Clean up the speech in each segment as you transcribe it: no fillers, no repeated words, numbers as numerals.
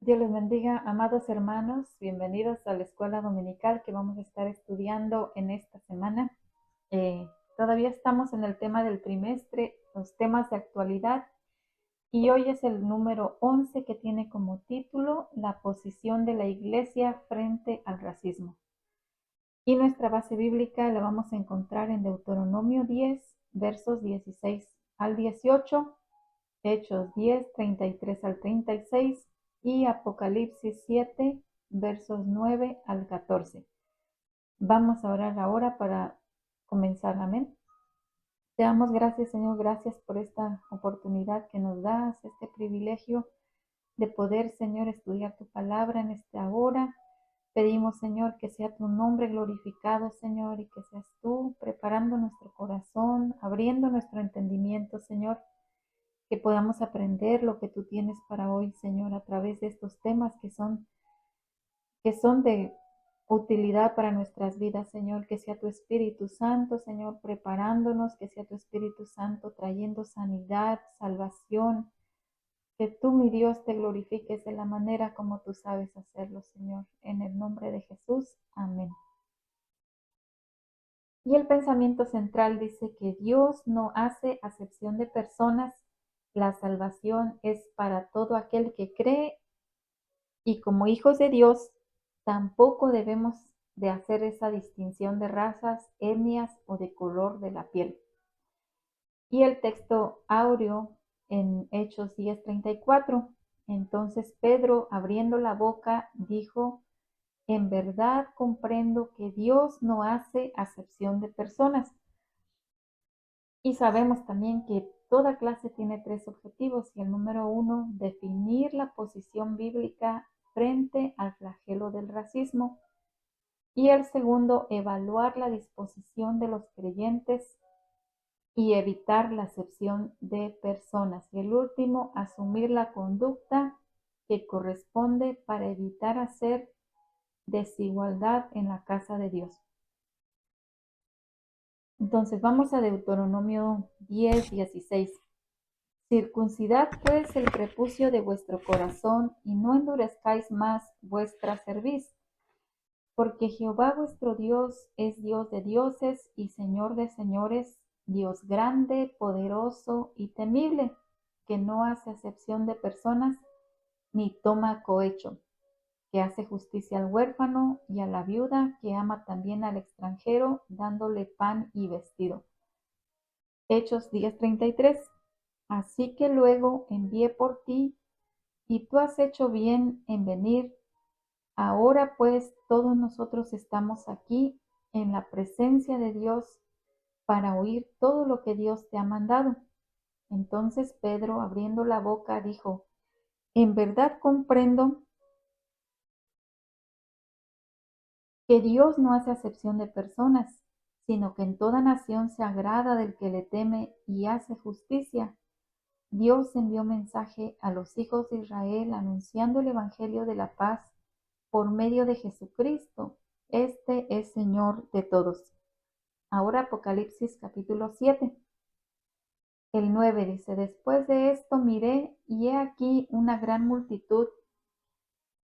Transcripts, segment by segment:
Dios les bendiga, amados hermanos. Bienvenidos a la escuela dominical que vamos a estar estudiando en esta semana. Todavía estamos en el tema del trimestre, los temas de actualidad, y hoy es el número 11 que tiene como título La posición de la Iglesia frente al racismo. Y nuestra base bíblica la vamos a encontrar en Deuteronomio 10, versos 16 al 18, Hechos 10, 33 al 36 y Apocalipsis 7, versos 9 al 14. Vamos a orar ahora para comenzar. Amén. Te damos gracias, Señor, gracias por esta oportunidad que nos das, este privilegio de poder, Señor, estudiar tu palabra en esta hora. Pedimos, Señor, que sea tu nombre glorificado, Señor, y que seas tú preparando nuestro corazón, abriendo nuestro entendimiento, Señor, que podamos aprender lo que tú tienes para hoy, Señor, a través de estos temas que son de utilidad para nuestras vidas, Señor. Que sea tu Espíritu Santo, Señor, preparándonos, que sea tu Espíritu Santo trayendo sanidad, salvación. Que tú, mi Dios, te glorifiques de la manera como tú sabes hacerlo, Señor. En el nombre de Jesús. Amén. Y el pensamiento central dice que Dios no hace acepción de personas. La salvación es para todo aquel que cree, y como hijos de Dios tampoco debemos de hacer esa distinción de razas, etnias o de color de la piel. Y el texto áureo en Hechos 10:34. Entonces Pedro, abriendo la boca, dijo: en verdad comprendo que Dios no hace acepción de personas. Y sabemos también que toda clase tiene tres objetivos, y el número 1, definir la posición bíblica frente al flagelo del racismo. Y el segundo, evaluar la disposición de los creyentes y evitar la acepción de personas. Y el último, asumir la conducta que corresponde para evitar hacer desigualdad en la casa de Dios. Entonces vamos a Deuteronomio 10:16. Circuncidad pues el prepucio de vuestro corazón y no endurezcáis más vuestra cerviz, porque Jehová vuestro Dios es Dios de dioses y Señor de señores, Dios grande, poderoso y temible, que no hace acepción de personas ni toma cohecho, que hace justicia al huérfano y a la viuda, que ama también al extranjero, dándole pan y vestido. Hechos 10:33. Así que luego envié por ti, y tú has hecho bien en venir. Ahora pues todos nosotros estamos aquí en la presencia de Dios para oír todo lo que Dios te ha mandado. Entonces Pedro, abriendo la boca, dijo: en verdad comprendo que Dios no hace acepción de personas, sino que en toda nación se agrada del que le teme y hace justicia. Dios envió mensaje a los hijos de Israel anunciando el evangelio de la paz por medio de Jesucristo. Este es Señor de todos. Ahora Apocalipsis capítulo 7. El 9 dice: después de esto miré, y he aquí una gran multitud,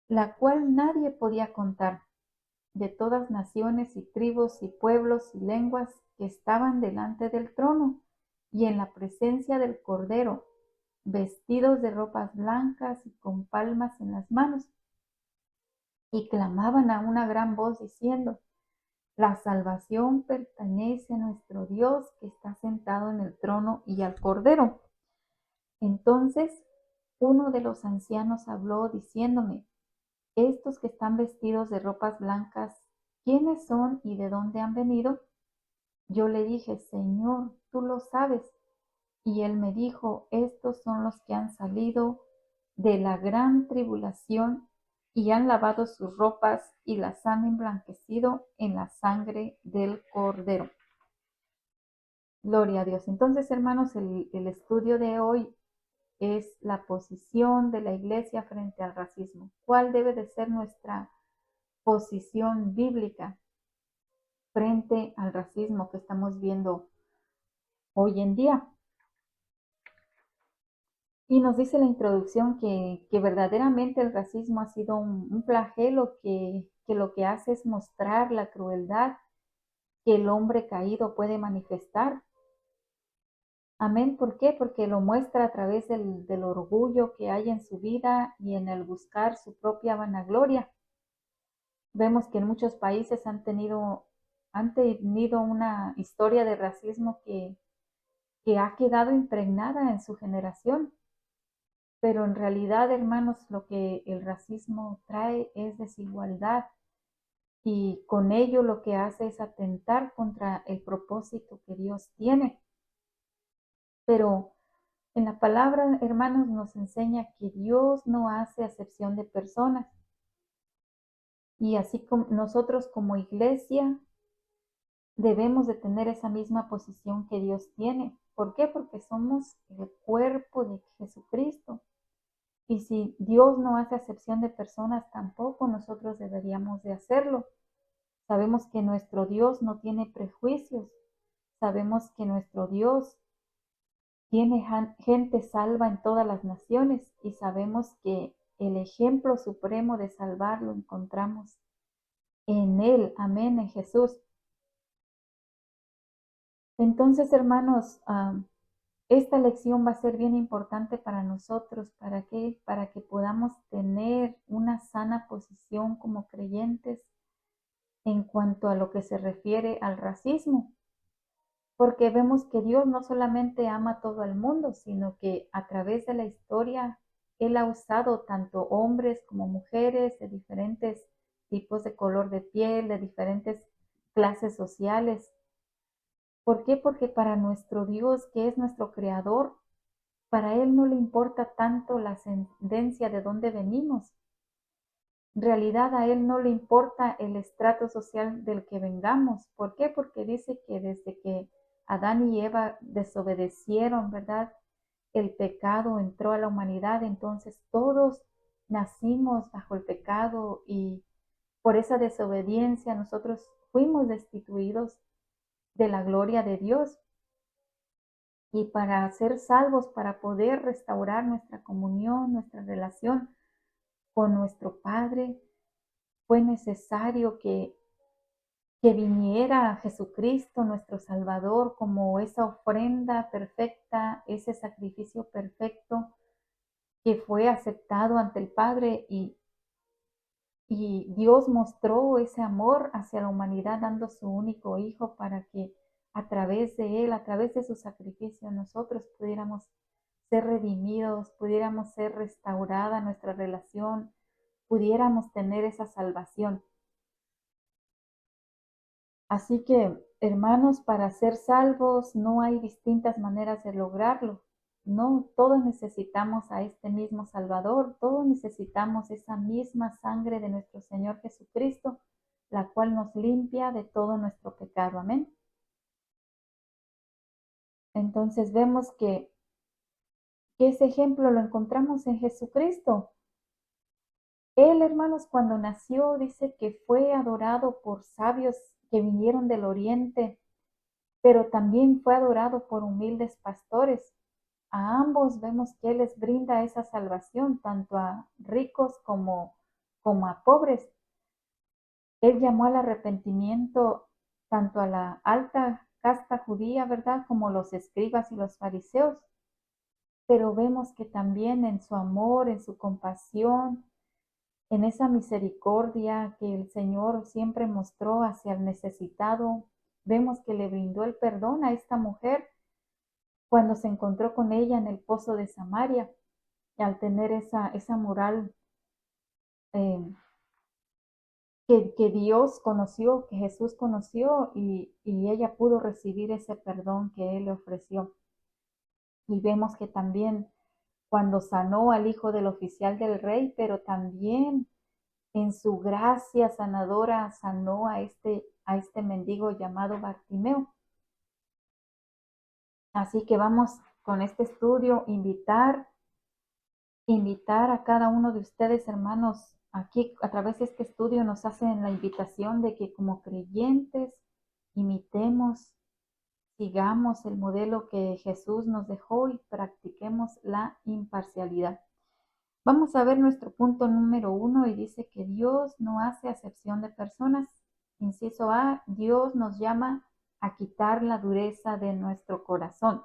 la cual nadie podía contar, de todas naciones y tribus y pueblos y lenguas, que estaban delante del trono y en la presencia del Cordero, vestidos de ropas blancas y con palmas en las manos, y clamaban a una gran voz diciendo: la salvación pertenece a nuestro Dios, que está sentado en el trono, y al Cordero. Entonces uno de los ancianos habló diciéndome: estos que están vestidos de ropas blancas, ¿quiénes son y de dónde han venido? Yo le dije: Señor, tú lo sabes. Y él me dijo: estos son los que han salido de la gran tribulación y han lavado sus ropas y las han emblanquecido en la sangre del Cordero. Gloria a Dios. Entonces, hermanos, el estudio de hoy es la posición de la iglesia frente al racismo. ¿Cuál debe de ser nuestra posición bíblica frente al racismo que estamos viendo hoy en día? Y nos dice la introducción que verdaderamente el racismo ha sido un flagelo que lo que hace es mostrar la crueldad que el hombre caído puede manifestar. Amén. ¿Por qué? Porque lo muestra a través del orgullo que hay en su vida y en el buscar su propia vanagloria. Vemos que en muchos países han tenido una historia de racismo que ha quedado impregnada en su generación. Pero en realidad, hermanos, lo que el racismo trae es desigualdad y con ello lo que hace es atentar contra el propósito que Dios tiene. Pero en la palabra, hermanos, nos enseña que Dios no hace acepción de personas. Y así como nosotros como iglesia debemos de tener esa misma posición que Dios tiene. ¿Por qué? Porque somos el cuerpo de Jesucristo. Y si Dios no hace acepción de personas, tampoco nosotros deberíamos de hacerlo. Sabemos que nuestro Dios no tiene prejuicios. Sabemos que nuestro Dios tiene gente salva en todas las naciones y sabemos que el ejemplo supremo de salvar lo encontramos en Él. Amén, en Jesús. Entonces, hermanos, esta lección va a ser bien importante para nosotros. ¿Para qué? Para que podamos tener una sana posición como creyentes en cuanto a lo que se refiere al racismo. Porque vemos que Dios no solamente ama a todo el mundo, sino que a través de la historia Él ha usado tanto hombres como mujeres de diferentes tipos de color de piel, de diferentes clases sociales. ¿Por qué? Porque para nuestro Dios, que es nuestro creador, para Él no le importa tanto la ascendencia de dónde venimos. En realidad a Él no le importa el estrato social del que vengamos. ¿Por qué? Porque dice que desde que Adán y Eva desobedecieron, ¿verdad? El pecado entró a la humanidad, entonces todos nacimos bajo el pecado y por esa desobediencia nosotros fuimos destituidos de la gloria de Dios. Y para ser salvos, para poder restaurar nuestra comunión, nuestra relación con nuestro Padre, fue necesario que viniera Jesucristo, nuestro Salvador, como esa ofrenda perfecta, ese sacrificio perfecto que fue aceptado ante el Padre y Dios mostró ese amor hacia la humanidad dando su único Hijo para que a través de Él, a través de su sacrificio, nosotros pudiéramos ser redimidos, pudiéramos ser restaurada nuestra relación, pudiéramos tener esa salvación. Así que, hermanos, para ser salvos no hay distintas maneras de lograrlo. No, todos necesitamos a este mismo Salvador, todos necesitamos esa misma sangre de nuestro Señor Jesucristo, la cual nos limpia de todo nuestro pecado. Amén. Entonces vemos que ese ejemplo lo encontramos en Jesucristo. Él, hermanos, cuando nació, dice que fue adorado por sabios que vinieron del oriente, pero también fue adorado por humildes pastores. A ambos vemos que Él les brinda esa salvación, tanto a ricos como a pobres. Él llamó al arrepentimiento tanto a la alta casta judía, ¿verdad?, como los escribas y los fariseos. Pero vemos que también en su amor, en su compasión, en esa misericordia que el Señor siempre mostró hacia el necesitado, vemos que le brindó el perdón a esta mujer cuando se encontró con ella en el pozo de Samaria, y al tener esa moral eh, que Dios conoció, que Jesús conoció, y ella pudo recibir ese perdón que Él le ofreció. Y vemos que también cuando sanó al hijo del oficial del rey, pero también en su gracia sanadora sanó a este mendigo llamado Bartimeo. Así que vamos con este estudio invitar a cada uno de ustedes, hermanos, aquí a través de este estudio nos hacen la invitación de que como creyentes imitemos sigamos el modelo que Jesús nos dejó y practiquemos la imparcialidad. Vamos a ver nuestro punto número 1 y dice que Dios no hace acepción de personas. Inciso A, Dios nos llama a quitar la dureza de nuestro corazón.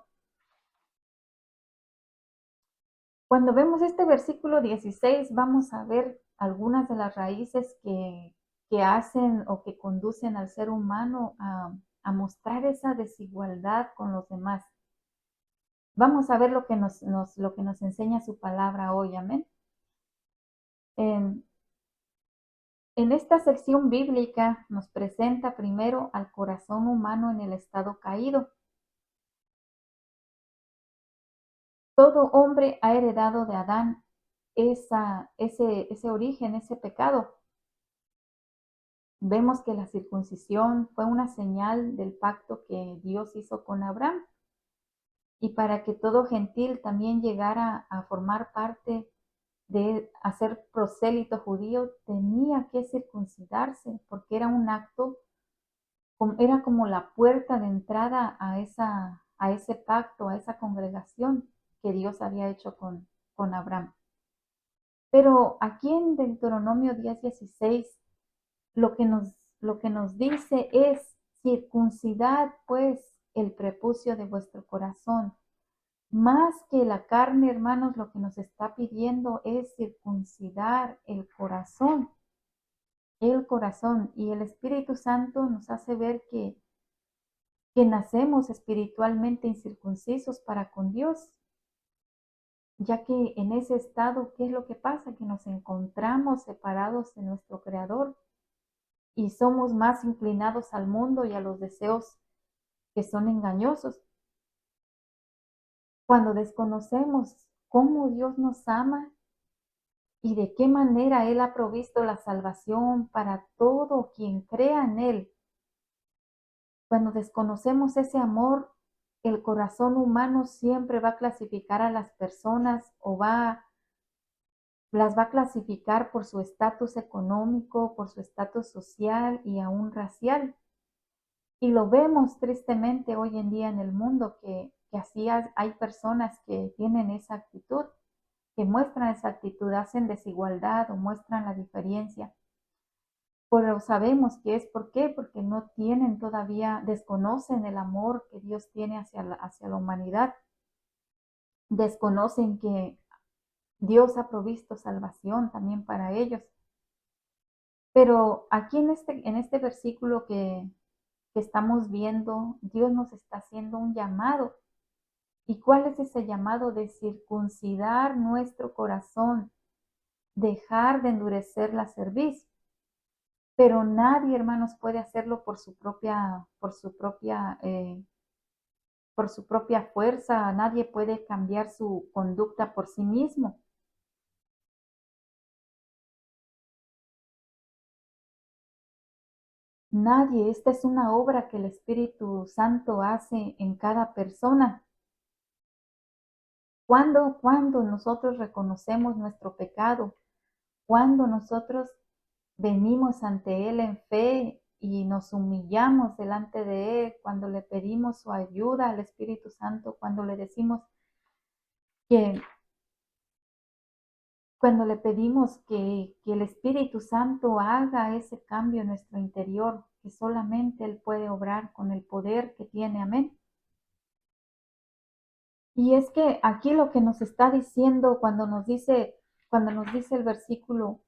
Cuando vemos este versículo 16, vamos a ver algunas de las raíces que hacen o que conducen al ser humano a mostrar esa desigualdad con los demás. Vamos a ver lo que nos enseña su palabra hoy, amén. En esta sección bíblica nos presenta primero al corazón humano en el estado caído. Todo hombre ha heredado de Adán ese origen, ese pecado. Vemos que la circuncisión fue una señal del pacto que Dios hizo con Abraham. Y para que todo gentil también llegara a formar parte de hacer prosélito judío, tenía que circuncidarse, porque era un acto, era como la puerta de entrada a ese pacto, a esa congregación que Dios había hecho con Abraham. Pero aquí en Deuteronomio 10:16, lo que nos dice es: circuncidad pues el prepucio de vuestro corazón. Más que la carne, hermanos, lo que nos está pidiendo es circuncidar el corazón. El corazón. Y el Espíritu Santo nos hace ver que nacemos espiritualmente incircuncisos para con Dios, ya que en ese estado, ¿qué es lo que pasa? Que nos encontramos separados de nuestro Creador y somos más inclinados al mundo y a los deseos que son engañosos. Cuando desconocemos cómo Dios nos ama y de qué manera Él ha provisto la salvación para todo quien crea en Él, cuando desconocemos ese amor, el corazón humano siempre va a clasificar a las personas o las va a clasificar por su estatus económico, por su estatus social y aún racial. Y lo vemos tristemente hoy en día en el mundo, que así hay personas que tienen esa actitud, que muestran esa actitud, hacen desigualdad o muestran la diferencia. Pero sabemos que es ¿por qué? Porque no tienen todavía, desconocen el amor que Dios tiene hacia la humanidad. Desconocen que Dios ha provisto salvación también para ellos. Pero aquí en este versículo que estamos viendo, Dios nos está haciendo un llamado. ¿Y cuál es ese llamado? De circuncidar nuestro corazón, dejar de endurecer la cerviz. Pero nadie, hermanos, puede hacerlo por su propia fuerza. Nadie puede cambiar su conducta por sí mismo. Nadie. Esta es una obra que el Espíritu Santo hace en cada persona. Cuando nosotros reconocemos nuestro pecado, cuando nosotros venimos ante Él en fe y nos humillamos delante de Él, cuando le pedimos su ayuda al Espíritu Santo, cuando le decimos que, cuando le pedimos que el Espíritu Santo haga ese cambio en nuestro interior, que solamente Él puede obrar con el poder que tiene, amén. Y es que aquí lo que nos está diciendo cuando nos dice el versículo,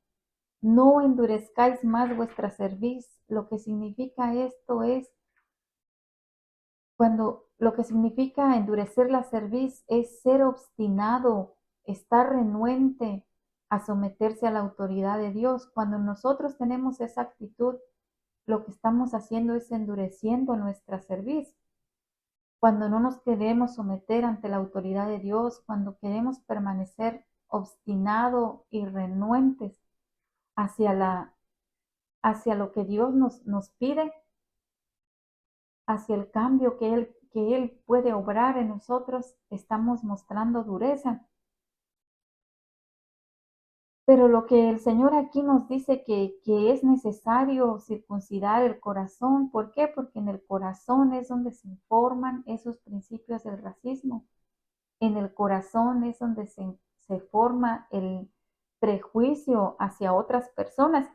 no endurezcáis más vuestra cerviz, lo que significa esto es, lo que significa endurecer la cerviz es ser obstinado, estar renuente a someterse a la autoridad de Dios. Cuando nosotros tenemos esa actitud, lo que estamos haciendo es endureciendo nuestra cerviz. Cuando no nos queremos someter ante la autoridad de Dios, cuando queremos permanecer obstinado y renuentes hacia lo que Dios nos pide, hacia el cambio que Él puede obrar en nosotros, estamos mostrando dureza. Pero lo que el Señor aquí nos dice que es necesario circuncidar el corazón. ¿Por qué? Porque en el corazón es donde se forman esos principios del racismo. En el corazón es donde se forma el prejuicio hacia otras personas.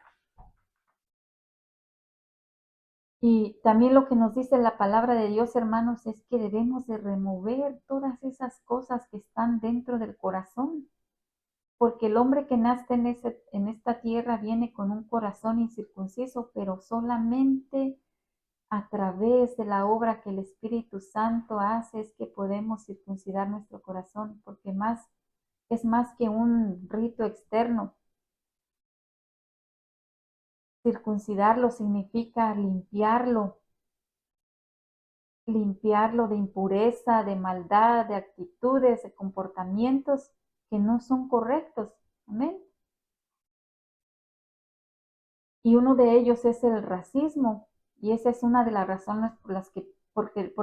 Y también lo que nos dice la palabra de Dios, hermanos, es que debemos de remover todas esas cosas que están dentro del corazón, porque el hombre que nace en esta tierra viene con un corazón incircunciso, pero solamente a través de la obra que el Espíritu Santo hace es que podemos circuncidar nuestro corazón, porque es más que un rito externo. Circuncidarlo significa limpiarlo de impureza, de maldad, de actitudes, de comportamientos que no son correctos. Amén. Y uno de ellos es el racismo. Y esa es una de las razones por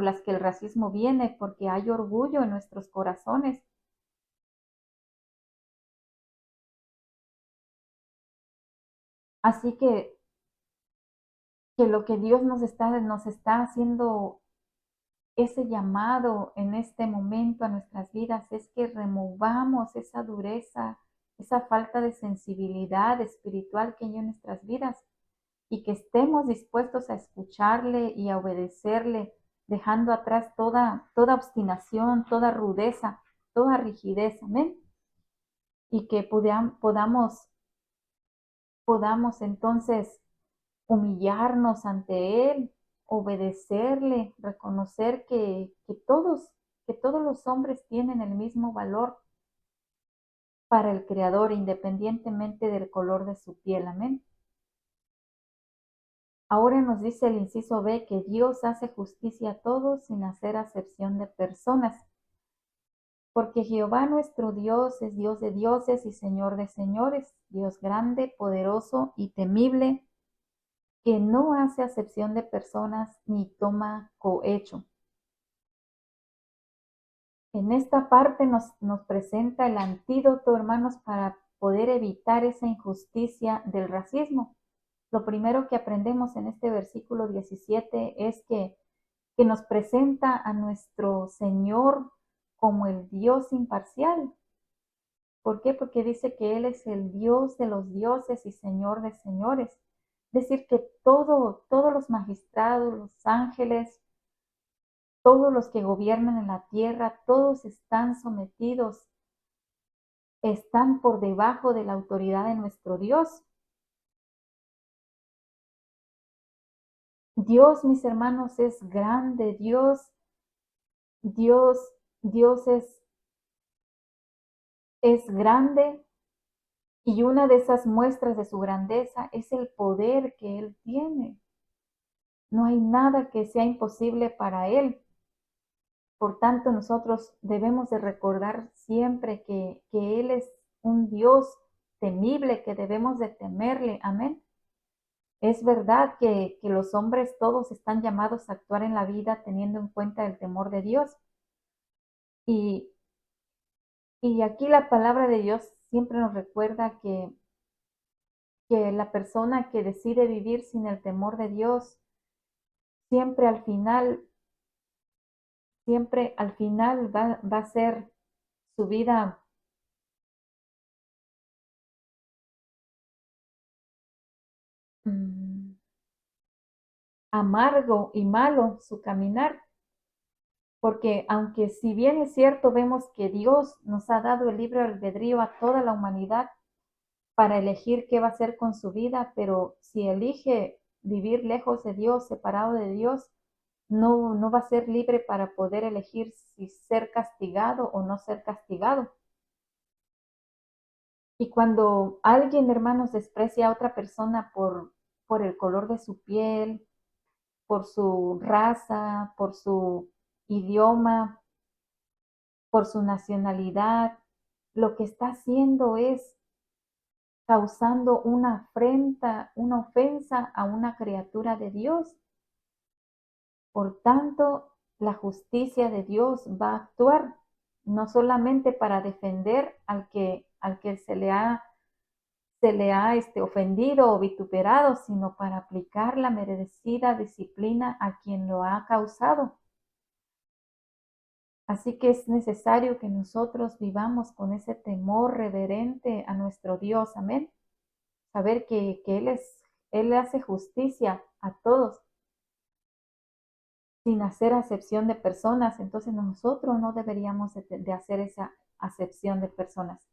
las que el racismo viene, porque hay orgullo en nuestros corazones. Así que lo que Dios nos está haciendo ese llamado en este momento a nuestras vidas es que removamos esa dureza, esa falta de sensibilidad espiritual que hay en nuestras vidas y que estemos dispuestos a escucharle y a obedecerle, dejando atrás toda obstinación, toda rudeza, toda rigidez, amén. Y que podamos entonces humillarnos ante Él, obedecerle, reconocer que todos los hombres tienen el mismo valor para el Creador, independientemente del color de su piel. Amén. Ahora nos dice el inciso B que Dios hace justicia a todos sin hacer acepción de personas, porque Jehová nuestro Dios es Dios de dioses y Señor de señores, Dios grande, poderoso y temible, que no hace acepción de personas ni toma cohecho. En esta parte nos presenta el antídoto, hermanos, para poder evitar esa injusticia del racismo. Lo primero que aprendemos en este versículo 17 es que nos presenta a nuestro Señor como el Dios imparcial. ¿Por qué? Porque dice que Él es el Dios de los dioses y Señor de señores. Es decir, que todos los magistrados, los ángeles, todos los que gobiernan en la tierra, todos están sometidos, están por debajo de la autoridad de nuestro Dios. Dios, mis hermanos, es grande. Dios, Dios es grande y una de esas muestras de su grandeza es el poder que Él tiene. No hay nada que sea imposible para Él. Por tanto, nosotros debemos de recordar siempre que Él es un Dios temible, que debemos de temerle. Amén. Es verdad que los hombres todos están llamados a actuar en la vida teniendo en cuenta el temor de Dios. Y, y aquí la palabra de Dios siempre nos recuerda que la persona que decide vivir sin el temor de Dios, siempre al final, siempre al final va a ser su vida mm, amargo y malo su caminar, porque aunque si bien es cierto, vemos que Dios nos ha dado el libre albedrío a toda la humanidad para elegir qué va a hacer con su vida, pero si elige vivir lejos de Dios, separado de Dios, no va a ser libre para poder elegir si ser castigado o no ser castigado. Y cuando alguien, hermanos, desprecia a otra persona por el color de su piel, por su raza, por su idioma, por su nacionalidad, lo que está haciendo es causando una afrenta, una ofensa a una criatura de Dios. Por tanto, la justicia de Dios va a actuar no solamente para defender al que se le ha se le ha ofendido o vituperado, sino para aplicar la merecida disciplina a quien lo ha causado. Así que es necesario que nosotros vivamos con ese temor reverente a nuestro Dios, amén. Saber que Él hace justicia a todos, sin hacer acepción de personas. Entonces nosotros no deberíamos de hacer esa acepción de personas.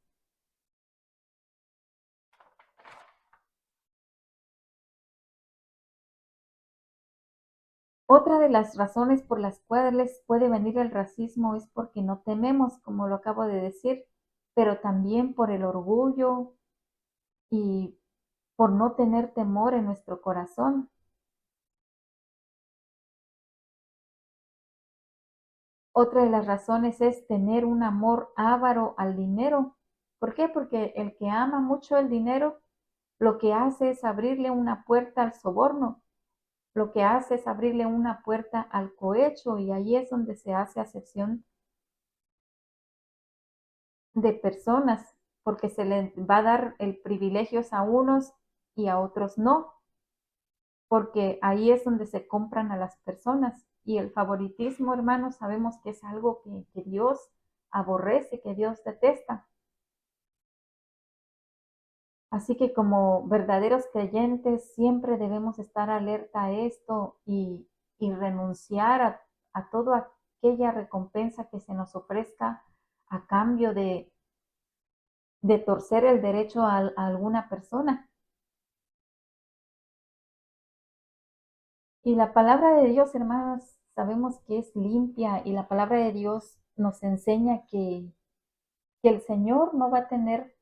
Otra de las razones por las cuales puede venir el racismo es porque no tememos, como lo acabo de decir, pero también por el orgullo y por no tener temor en nuestro corazón. Otra de las razones es tener un amor avaro al dinero. ¿Por qué? Porque el que ama mucho el dinero, lo que hace es abrirle una puerta al soborno, lo que hace es abrirle una puerta al cohecho, y ahí es donde se hace acepción de personas, porque se le va a dar el privilegios a unos y a otros no, porque ahí es donde se compran a las personas. Y el favoritismo, hermanos, sabemos que es algo que Dios aborrece, que Dios detesta. Así que como verdaderos creyentes siempre debemos estar alerta a esto y renunciar a toda aquella recompensa que se nos ofrezca a cambio de torcer el derecho a alguna persona. Y la palabra de Dios, hermanos, sabemos que es limpia, y la palabra de Dios nos enseña que el Señor no va a tener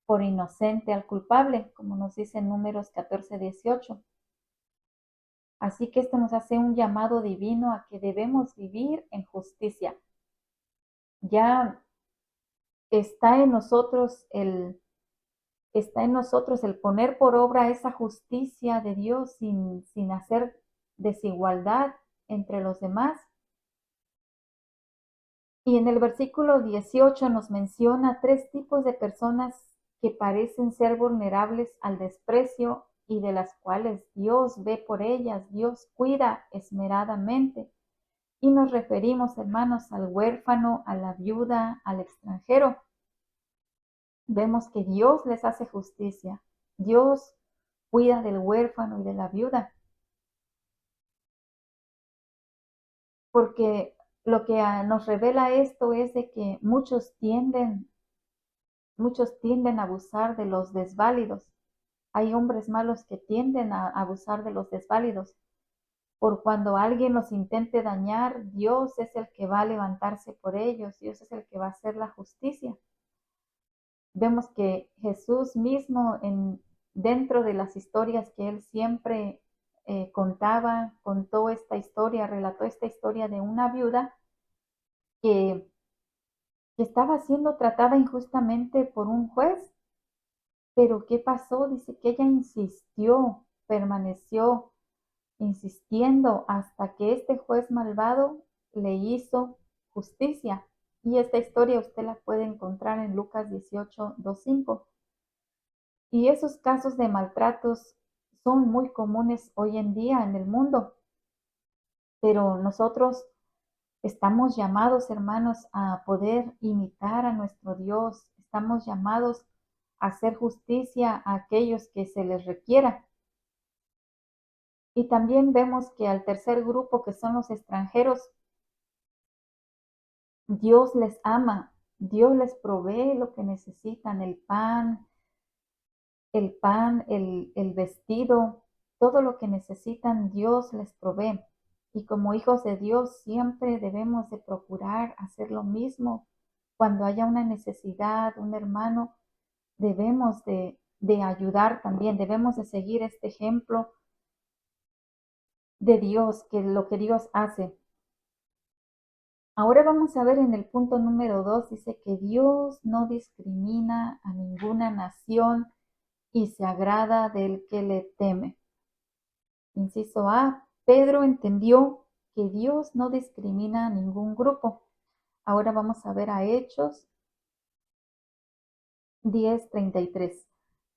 por inocente al culpable, como nos dice en Números 14:18. Así que esto nos hace un llamado divino a que debemos vivir en justicia. Ya está en nosotros el poner por obra esa justicia de Dios sin hacer desigualdad entre los demás. Y en el versículo 18 nos menciona 3 tipos de personas que parecen ser vulnerables al desprecio y de las cuales Dios ve por ellas, Dios cuida esmeradamente. Y nos referimos, hermanos, al huérfano, a la viuda, al extranjero. Vemos que Dios les hace justicia. Dios cuida del huérfano y de la viuda. Porque lo que nos revela esto es de que muchos tienden a abusar de los desválidos. Hay hombres malos que tienden a abusar de los desválidos. Por cuando alguien los intente dañar, Dios es el que va a levantarse por ellos, Dios es el que va a hacer la justicia. Vemos que Jesús mismo, dentro de las historias que él siempre relató esta historia de una viuda que estaba siendo tratada injustamente por un juez. Pero ¿qué pasó? Dice que ella permaneció insistiendo hasta que este juez malvado le hizo justicia. Y esta historia usted la puede encontrar en Lucas 18:25. Y esos casos de maltratos son muy comunes hoy en día en el mundo, pero nosotros estamos llamados, hermanos, a poder imitar a nuestro Dios. Estamos llamados a hacer justicia a aquellos que se les requiera. Y también vemos que al tercer grupo, que son los extranjeros, Dios les ama, Dios les provee lo que necesitan, el vestido, todo lo que necesitan, Dios les provee. Y como hijos de Dios siempre debemos de procurar hacer lo mismo. Cuando haya una necesidad, un hermano, debemos de ayudar también, debemos de seguir este ejemplo de Dios, que lo que Dios hace. Ahora vamos a ver en el punto número 2, dice que Dios no discrimina a ninguna nación y se agrada del que le teme. Inciso A, Pedro entendió que Dios no discrimina a ningún grupo. Ahora vamos a ver a Hechos 10:33.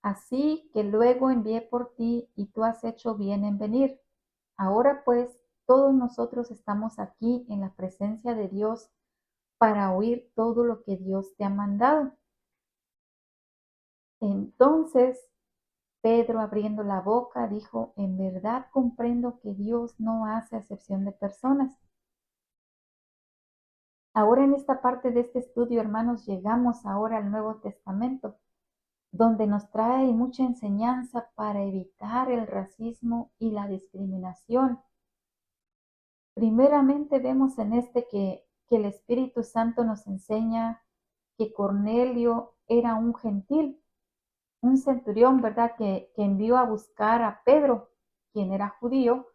Así que luego envié por ti y tú has hecho bien en venir. Ahora pues, todos nosotros estamos aquí en la presencia de Dios para oír todo lo que Dios te ha mandado. Entonces Pedro, abriendo la boca, dijo, en verdad comprendo que Dios no hace acepción de personas. Ahora en esta parte de este estudio, hermanos, llegamos ahora al Nuevo Testamento, donde nos trae mucha enseñanza para evitar el racismo y la discriminación. Primeramente vemos en este que el Espíritu Santo nos enseña que Cornelio era un gentil, un centurión, ¿verdad? Que envió a buscar a Pedro, quien era judío.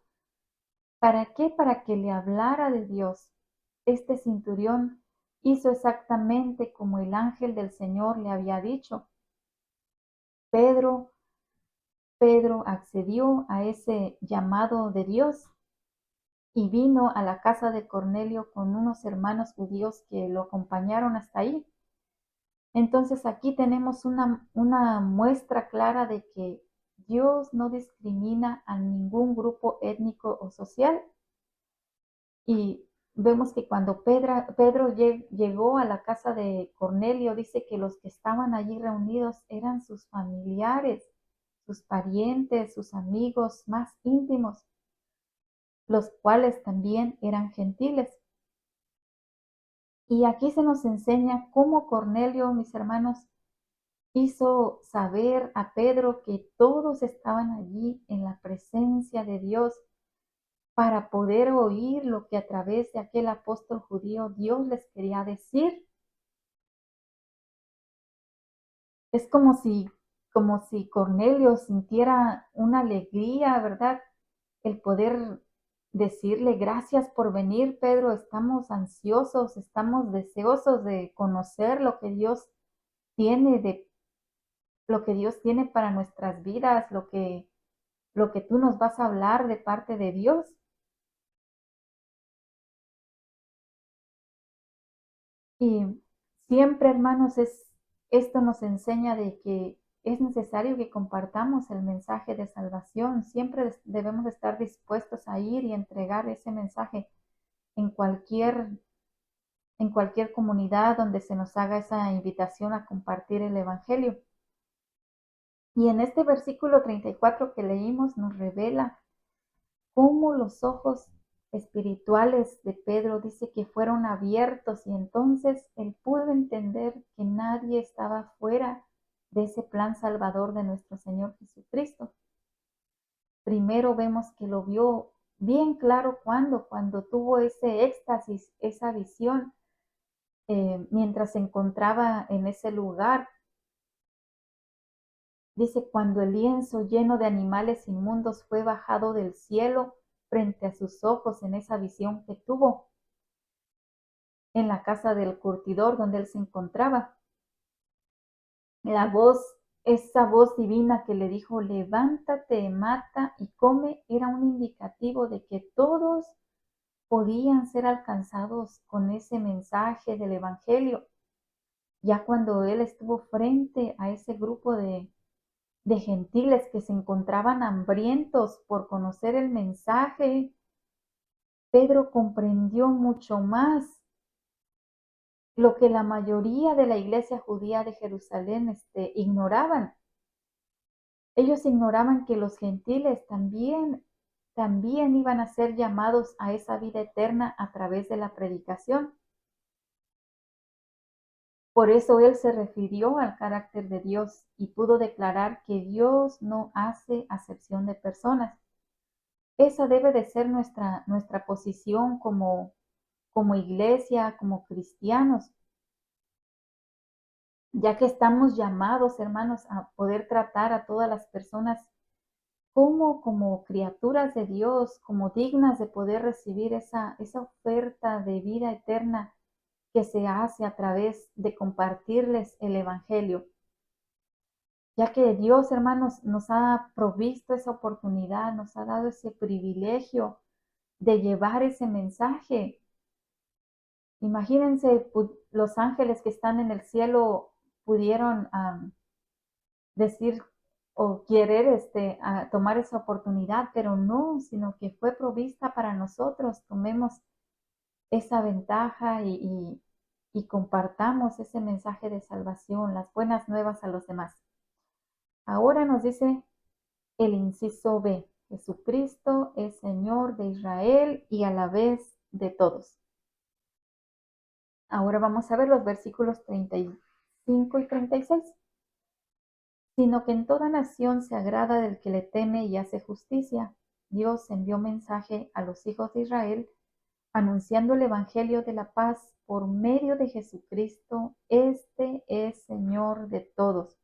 ¿Para qué? Para que le hablara de Dios. Este centurión hizo exactamente como el ángel del Señor le había dicho. Pedro accedió a ese llamado de Dios y vino a la casa de Cornelio con unos hermanos judíos que lo acompañaron hasta ahí. Entonces aquí tenemos una muestra clara de que Dios no discrimina a ningún grupo étnico o social. Y vemos que cuando Pedro llegó a la casa de Cornelio, dice que los que estaban allí reunidos eran sus familiares, sus parientes, sus amigos más íntimos, los cuales también eran gentiles. Y aquí se nos enseña cómo Cornelio, mis hermanos, hizo saber a Pedro que todos estaban allí en la presencia de Dios para poder oír lo que a través de aquel apóstol judío Dios les quería decir. Es como si Cornelio sintiera una alegría, ¿verdad? El poder decirle gracias por venir, Pedro. Estamos ansiosos, estamos deseosos de conocer tiene de lo que Dios tiene para nuestras vidas, lo que tú nos vas a hablar de parte de Dios. Y siempre, hermanos, esto nos enseña de que es necesario que compartamos el mensaje de salvación. Siempre debemos estar dispuestos a ir y entregar ese mensaje en cualquier comunidad donde se nos haga esa invitación a compartir el Evangelio. Y en este versículo 34 que leímos nos revela cómo los ojos espirituales de Pedro dice que fueron abiertos y entonces él pudo entender que nadie estaba fuera de ese plan salvador de nuestro Señor Jesucristo. Primero vemos que lo vio bien claro cuando tuvo ese éxtasis, esa visión, mientras se encontraba en ese lugar. Dice, cuando el lienzo lleno de animales inmundos fue bajado del cielo frente a sus ojos en esa visión que tuvo en la casa del curtidor donde él se encontraba. Esa voz divina que le dijo, levántate, mata y come, era un indicativo de que todos podían ser alcanzados con ese mensaje del Evangelio. Ya cuando él estuvo frente a ese grupo de gentiles que se encontraban hambrientos por conocer el mensaje, Pedro comprendió mucho más lo que la mayoría de la iglesia judía de Jerusalén ignoraban. Ellos ignoraban que los gentiles también iban a ser llamados a esa vida eterna a través de la predicación. Por eso él se refirió al carácter de Dios y pudo declarar que Dios no hace acepción de personas. Esa debe de ser nuestra posición como iglesia, como cristianos, ya que estamos llamados, hermanos, a poder tratar a todas las personas como criaturas de Dios, como dignas de poder recibir esa oferta de vida eterna que se hace a través de compartirles el Evangelio. Ya que Dios, hermanos, nos ha provisto esa oportunidad, nos ha dado ese privilegio de llevar ese mensaje. Imagínense, los ángeles que están en el cielo pudieron decir o querer tomar esa oportunidad, pero no, sino que fue provista para nosotros. Tomemos esa ventaja y compartamos ese mensaje de salvación, las buenas nuevas a los demás. Ahora nos dice el inciso B: Jesucristo es Señor de Israel y a la vez de todos. Ahora vamos a ver los versículos 35 y 36. Sino que en toda nación se agrada del que le teme y hace justicia. Dios envió mensaje a los hijos de Israel, anunciando el evangelio de la paz por medio de Jesucristo. Este es Señor de todos.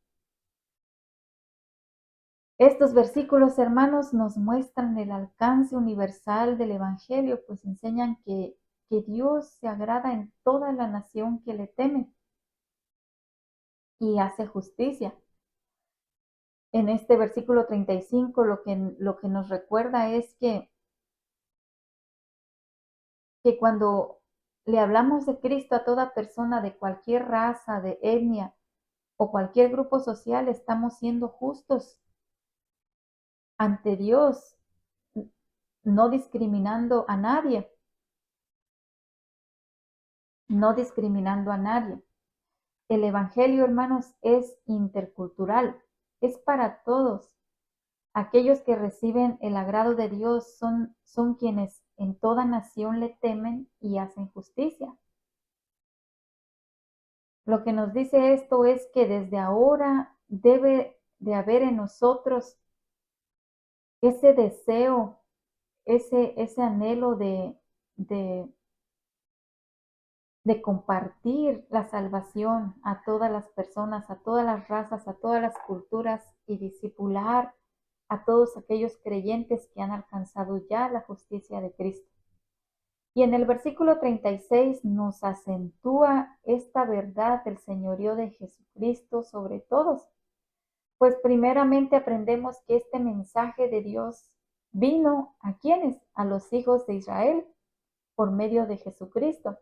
Estos versículos, hermanos, nos muestran el alcance universal del evangelio, pues enseñan que Dios se agrada en toda la nación que le teme y hace justicia. En este versículo 35 lo que nos recuerda es que cuando le hablamos de Cristo a toda persona de cualquier raza, de etnia o cualquier grupo social, estamos siendo justos ante Dios, no discriminando a nadie, no discriminando a nadie. El evangelio, hermanos, es intercultural, es para todos. Aquellos que reciben el agrado de Dios son quienes en toda nación le temen y hacen justicia. Lo que nos dice esto es que desde ahora debe de haber en nosotros ese deseo, ese anhelo de compartir la salvación a todas las personas, a todas las razas, a todas las culturas y discipular a todos aquellos creyentes que han alcanzado ya la justicia de Cristo. Y en el versículo 36 nos acentúa esta verdad del señorío de Jesucristo sobre todos. Pues primeramente aprendemos que este mensaje de Dios vino ¿a quiénes? A los hijos de Israel por medio de Jesucristo.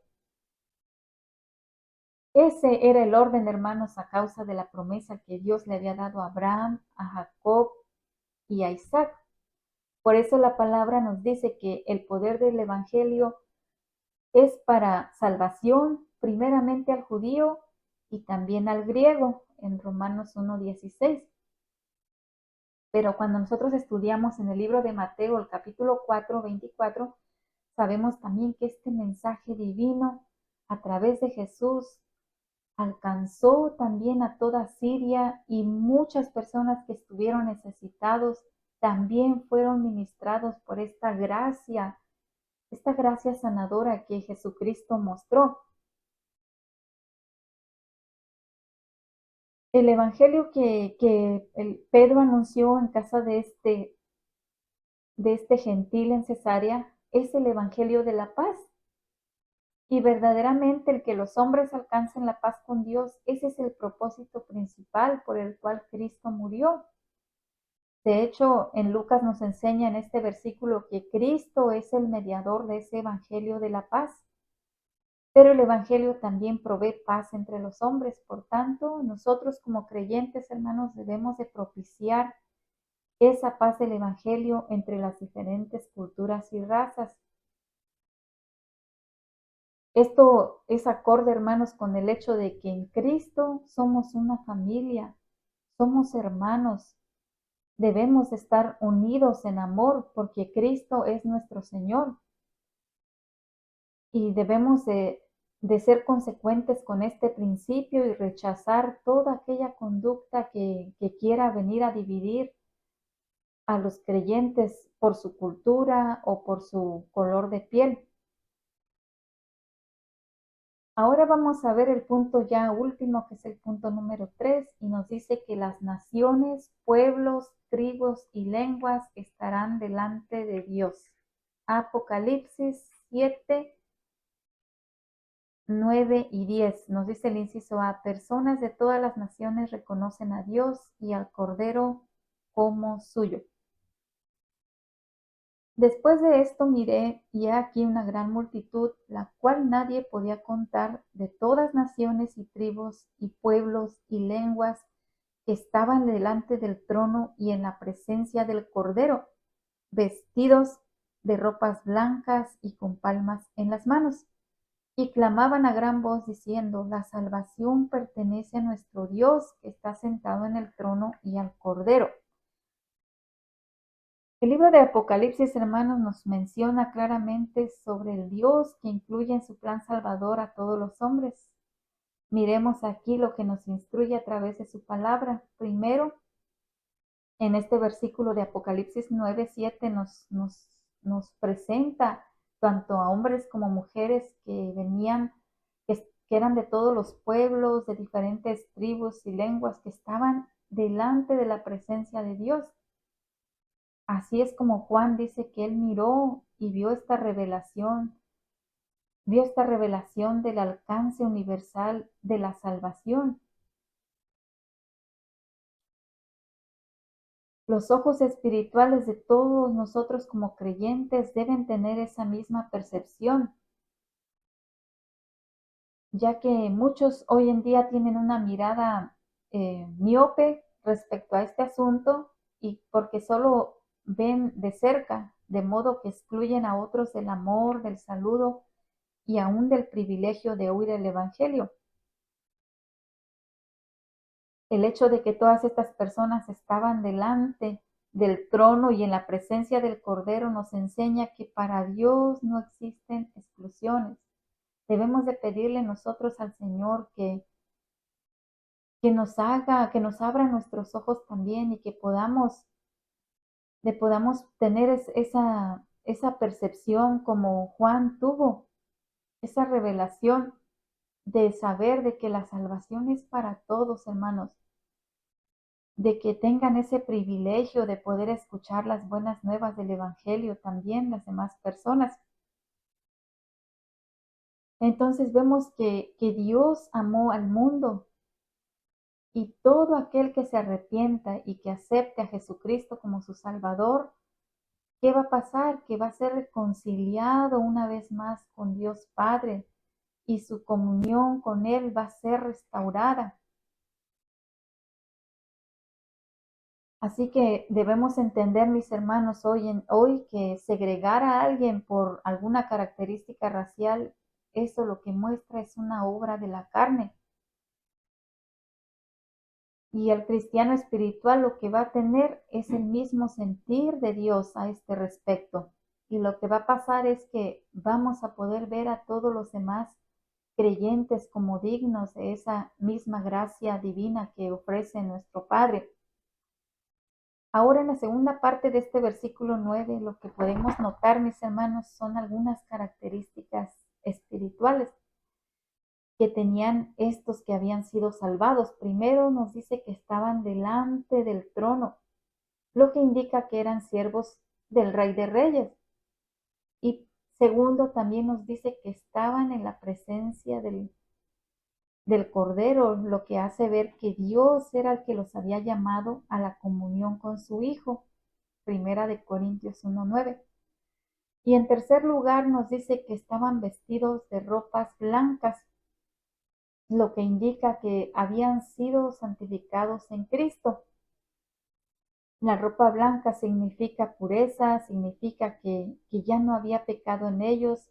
Ese era el orden, hermanos, a causa de la promesa que Dios le había dado a Abraham, a Jacob y a Isaac. Por eso la palabra nos dice que el poder del evangelio es para salvación, primeramente al judío y también al griego, en Romanos 1:16. Pero cuando nosotros estudiamos en el libro de Mateo, el capítulo 4:24, sabemos también que este mensaje divino a través de Jesús alcanzó también a toda Siria, y muchas personas que estuvieron necesitados también fueron ministrados por esta gracia sanadora que Jesucristo mostró. El evangelio que Pedro anunció en casa de este gentil en Cesarea es el evangelio de la paz. Y verdaderamente el que los hombres alcancen la paz con Dios, ese es el propósito principal por el cual Cristo murió. De hecho, en Lucas nos enseña en este versículo que Cristo es el mediador de ese evangelio de la paz. Pero el evangelio también provee paz entre los hombres. Por tanto, nosotros como creyentes, hermanos, debemos de propiciar esa paz del evangelio entre las diferentes culturas y razas. Esto es acorde, hermanos, con el hecho de que en Cristo somos una familia, somos hermanos. Debemos estar unidos en amor porque Cristo es nuestro Señor. Y debemos de ser consecuentes con este principio y rechazar toda aquella conducta que quiera venir a dividir a los creyentes por su cultura o por su color de piel. Ahora vamos a ver el punto ya último, que es el punto número 3, y nos dice que las naciones, pueblos, tribus y lenguas estarán delante de Dios. Apocalipsis 7, 9 y 10. Nos dice el inciso A: personas de todas las naciones reconocen a Dios y al Cordero como suyo. Después de esto miré, y he aquí una gran multitud, la cual nadie podía contar, de todas naciones y tribus y pueblos y lenguas, que estaban delante del trono y en la presencia del Cordero, vestidos de ropas blancas y con palmas en las manos. Y clamaban a gran voz diciendo: la salvación pertenece a nuestro Dios que está sentado en el trono y al Cordero. El libro de Apocalipsis, hermanos, nos menciona claramente sobre el Dios que incluye en su plan salvador a todos los hombres. Miremos aquí lo que nos instruye a través de su palabra. Primero, en este versículo de Apocalipsis 9:7 nos presenta tanto a hombres como mujeres que venían, que eran de todos los pueblos, de diferentes tribus y lenguas, que estaban delante de la presencia de Dios. Así es como Juan dice que él miró y vio esta revelación del alcance universal de la salvación. Los ojos espirituales de todos nosotros como creyentes deben tener esa misma percepción, ya que muchos hoy en día tienen una mirada miope respecto a este asunto, y porque solo ven de cerca, de modo que excluyen a otros del amor, del saludo y aún del privilegio de oír el Evangelio. El hecho de que todas estas personas estaban delante del trono y en la presencia del Cordero nos enseña que para Dios no existen exclusiones. Debemos de pedirle nosotros al Señor que nos abra nuestros ojos también, y que podamos tener esa percepción como Juan tuvo, esa revelación de saber de que la salvación es para todos, hermanos, de que tengan ese privilegio de poder escuchar las buenas nuevas del Evangelio también las demás personas. Entonces vemos que Dios amó al mundo, y todo aquel que se arrepienta y que acepte a Jesucristo como su Salvador, ¿qué va a pasar? Que va a ser reconciliado una vez más con Dios Padre, y su comunión con Él va a ser restaurada. Así que debemos entender, mis hermanos, hoy que segregar a alguien por alguna característica racial, eso lo que muestra es una obra de la carne. Y el cristiano espiritual lo que va a tener es el mismo sentir de Dios a este respecto. Y lo que va a pasar es que vamos a poder ver a todos los demás creyentes como dignos de esa misma gracia divina que ofrece nuestro Padre. Ahora, en la segunda parte de este versículo 9, lo que podemos notar, mis hermanos, son algunas características espirituales que tenían estos que habían sido salvados. Primero nos dice que estaban delante del trono, lo que indica que eran siervos del Rey de Reyes. Y segundo, también nos dice que estaban en la presencia del Cordero, lo que hace ver que Dios era el que los había llamado a la comunión con su Hijo. Primera de Corintios 1:9. Y en tercer lugar nos dice que estaban vestidos de ropas blancas, lo que indica que habían sido santificados en Cristo. La ropa blanca significa pureza, significa que ya no había pecado en ellos,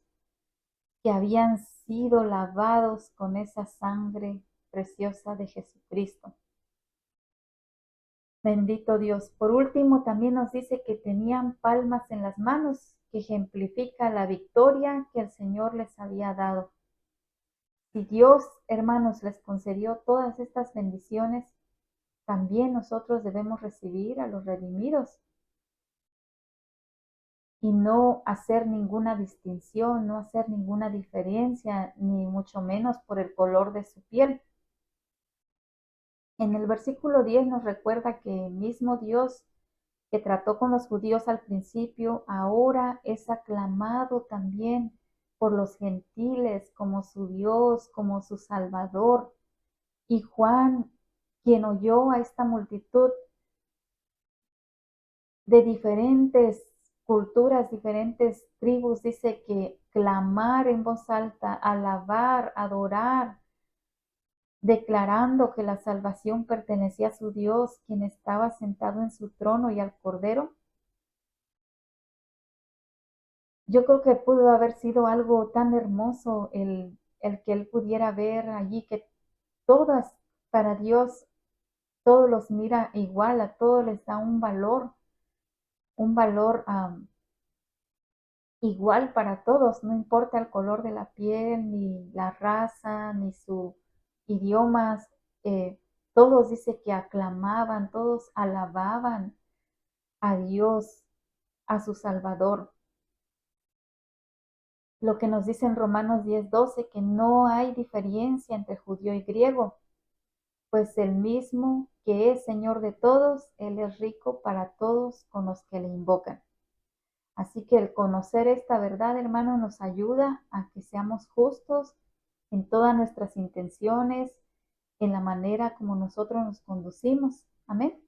que habían sido lavados con esa sangre preciosa de Jesucristo. Bendito Dios. Por último, también nos dice que tenían palmas en las manos, que ejemplifica la victoria que el Señor les había dado. Si Dios, hermanos, les concedió todas estas bendiciones, también nosotros debemos recibir a los redimidos y no hacer ninguna distinción, no hacer ninguna diferencia, ni mucho menos por el color de su piel. En el versículo 10 nos recuerda que el mismo Dios que trató con los judíos al principio, ahora es aclamado también por los gentiles como su Dios, como su Salvador. Y Juan, quien oyó a esta multitud de diferentes culturas, diferentes tribus, dice que clamar en voz alta, alabar, adorar declarando que la salvación pertenecía a su Dios, quien estaba sentado en su trono, y al Cordero. Yo creo que pudo haber sido algo tan hermoso el que él pudiera ver allí que todas, para Dios, todos los mira igual, a todos les da un valor igual para todos, no importa el color de la piel, ni la raza, ni su idiomas. Todos dice que aclamaban, todos alababan a Dios, a su Salvador. Lo que nos dice en Romanos 10:12, que no hay diferencia entre judío y griego, pues el mismo que es Señor de todos, Él es rico para todos con los que le invocan. Así que el conocer esta verdad, hermano, nos ayuda a que seamos justos en todas nuestras intenciones, en la manera como nosotros nos conducimos. Amén.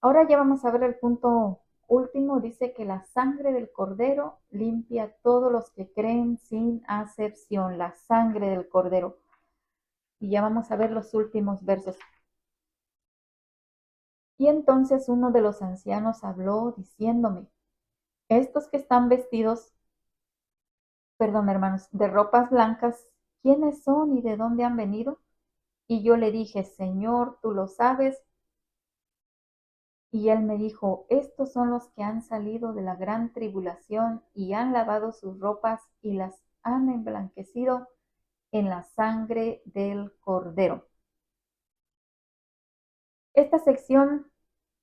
Ahora ya vamos a ver el punto último. Dice que la sangre del Cordero limpia a todos los que creen sin acepción. La sangre del Cordero. Y ya vamos a ver los últimos versos. Y entonces uno de los ancianos habló diciéndome, estos que están vestidos, perdón hermanos, de ropas blancas, ¿quiénes son y de dónde han venido? Y yo le dije, Señor, tú lo sabes. Y él me dijo, estos son los que han salido de la gran tribulación y han lavado sus ropas y las han emblanquecido en la sangre del Cordero. Esta sección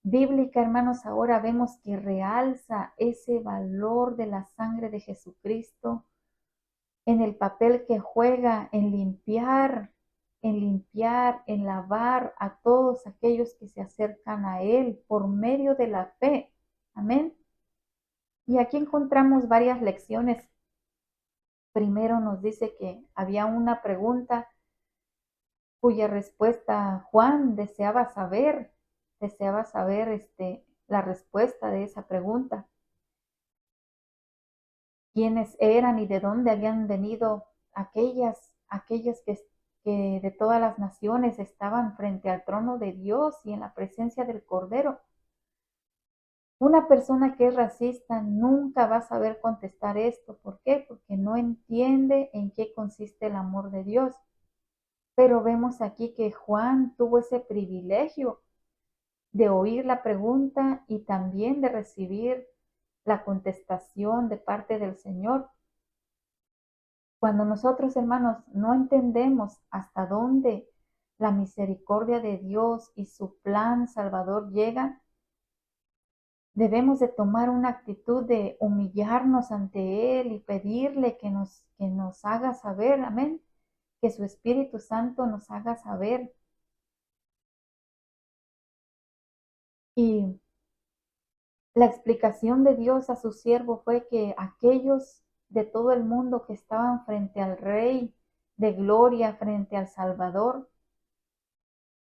bíblica, hermanos, ahora vemos que realza ese valor de la sangre de Jesucristo en el papel que juega en lavar a todos aquellos que se acercan a Él por medio de la fe. Amén. Y aquí encontramos varias lecciones. Primero nos dice que había una pregunta cuya respuesta Juan deseaba saber la respuesta de esa pregunta. ¿Quiénes eran y de dónde habían venido aquellas que de todas las naciones estaban frente al trono de Dios y en la presencia del Cordero? Una persona que es racista nunca va a saber contestar esto. ¿Por qué? Porque no entiende en qué consiste el amor de Dios. Pero vemos aquí que Juan tuvo ese privilegio de oír la pregunta y también de recibir la contestación de parte del Señor. Cuando nosotros, hermanos, no entendemos hasta dónde la misericordia de Dios y su plan salvador llegan, debemos de tomar una actitud de humillarnos ante Él y pedirle que nos haga saber, amén, que su Espíritu Santo nos haga saber. Y la explicación de Dios a su siervo fue que aquellos de todo el mundo que estaban frente al Rey de Gloria, frente al Salvador,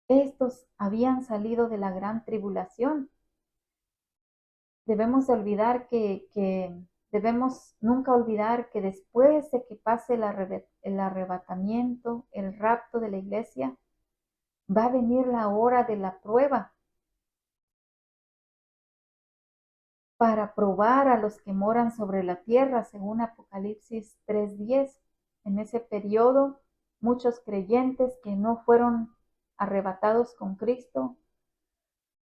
estos habían salido de la gran tribulación. Debemos nunca olvidar que después de que pase el arrebatamiento, el rapto de la iglesia, va a venir la hora de la prueba para probar a los que moran sobre la tierra, según Apocalipsis 3:10. En ese periodo, muchos creyentes que no fueron arrebatados con Cristo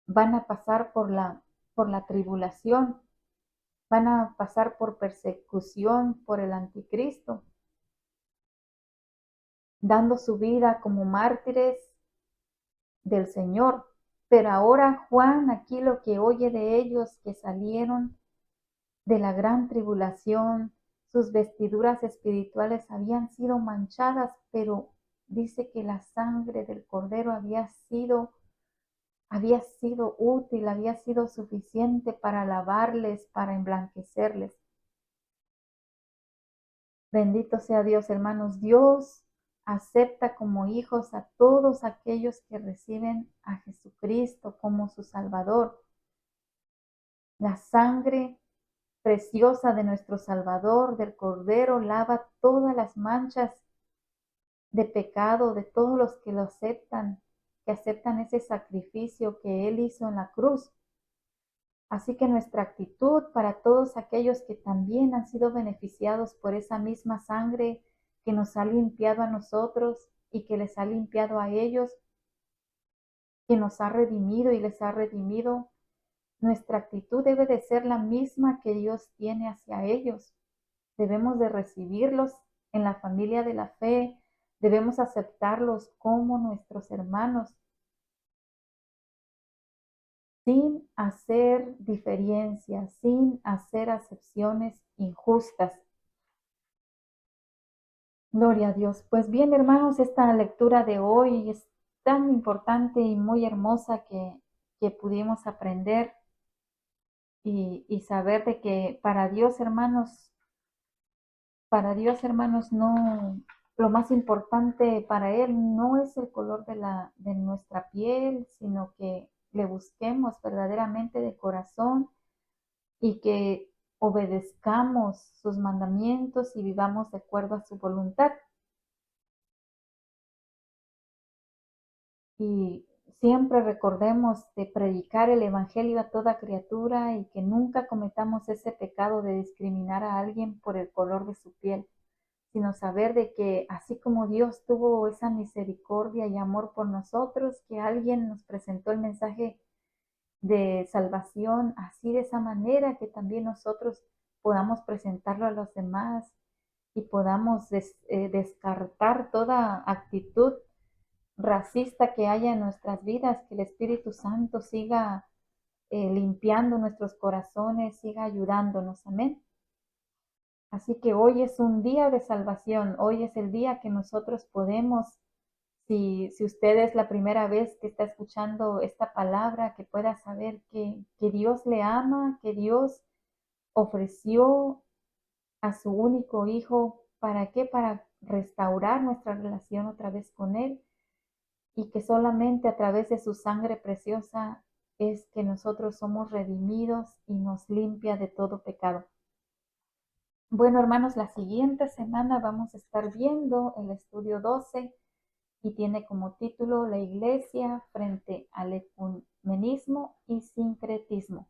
van a pasar por la tribulación, van a pasar por persecución por el anticristo, dando su vida como mártires del Señor. Pero ahora Juan aquí lo que oye de ellos que salieron de la gran tribulación, sus vestiduras espirituales habían sido manchadas, pero dice que la sangre del Cordero había sido útil, había sido suficiente para lavarles, para emblanquecerles. Bendito sea Dios, hermanos. Dios acepta como hijos a todos aquellos que reciben a Jesucristo como su Salvador. La sangre preciosa de nuestro Salvador, del Cordero, lava todas las manchas de pecado de todos los que lo aceptan, que aceptan ese sacrificio que Él hizo en la cruz. Así que nuestra actitud para todos aquellos que también han sido beneficiados por esa misma sangre que nos ha limpiado a nosotros y que les ha limpiado a ellos, que nos ha redimido y les ha redimido, nuestra actitud debe de ser la misma que Dios tiene hacia ellos. Debemos de recibirlos en la familia de la fe, debemos aceptarlos como nuestros hermanos, sin hacer diferencias, sin hacer acepciones injustas. Gloria a Dios. Pues bien, hermanos, esta lectura de hoy es tan importante y muy hermosa que pudimos aprender y saber de que para Dios, hermanos, no, lo más importante para Él no es el color de nuestra piel, sino que le busquemos verdaderamente de corazón y que obedezcamos sus mandamientos y vivamos de acuerdo a su voluntad. Y siempre recordemos de predicar el Evangelio a toda criatura y que nunca cometamos ese pecado de discriminar a alguien por el color de su piel, sino saber de que así como Dios tuvo esa misericordia y amor por nosotros, que alguien nos presentó el mensaje de salvación, así de esa manera que también nosotros podamos presentarlo a los demás y podamos descartar toda actitud racista que haya en nuestras vidas, que el Espíritu Santo siga limpiando nuestros corazones, siga ayudándonos. Amén. Así que hoy es un día de salvación, hoy es el día que nosotros podemos, si usted es la primera vez que está escuchando esta palabra, que pueda saber que Dios le ama, que Dios ofreció a su único hijo, ¿para qué? Para restaurar nuestra relación otra vez con Él y que solamente a través de su sangre preciosa es que nosotros somos redimidos y nos limpia de todo pecado. Bueno, hermanos, la siguiente semana vamos a estar viendo el estudio 12 y tiene como título La Iglesia frente al ecumenismo y sincretismo.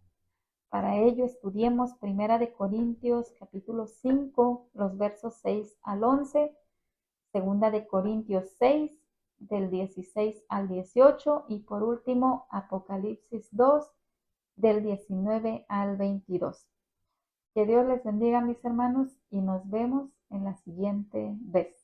Para ello estudiemos 1 de Corintios capítulo 5, los versos 6 al 11, 2 de Corintios 6, del 16 al 18 y por último Apocalipsis 2, del 19 al 22. Que Dios les bendiga, mis hermanos, y nos vemos en la siguiente vez.